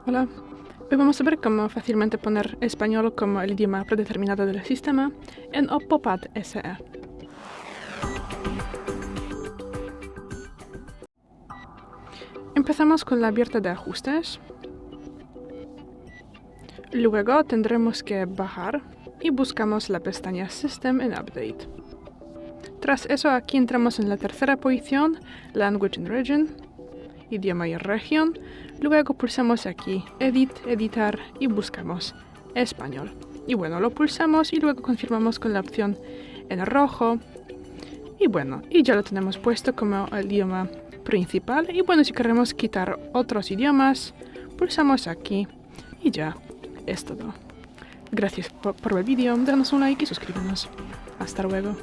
Hola, hoy vamos a ver cómo fácilmente poner español como el idioma predeterminado del sistema en Opopad SE. Empezamos con la abierta de ajustes. Luego tendremos que bajar y buscamos la pestaña System and Update. Tras eso aquí entramos en la tercera posición, Language and Region, idioma y región. Luego pulsamos aquí Edit, Editar y buscamos español. Y bueno, lo pulsamos y luego confirmamos con la opción en rojo. Y bueno, y ya lo tenemos puesto como el idioma principal. Y bueno, si queremos quitar otros idiomas, pulsamos aquí y ya es todo. Gracias por ver el vídeo, danos un like y suscríbenos. Hasta luego.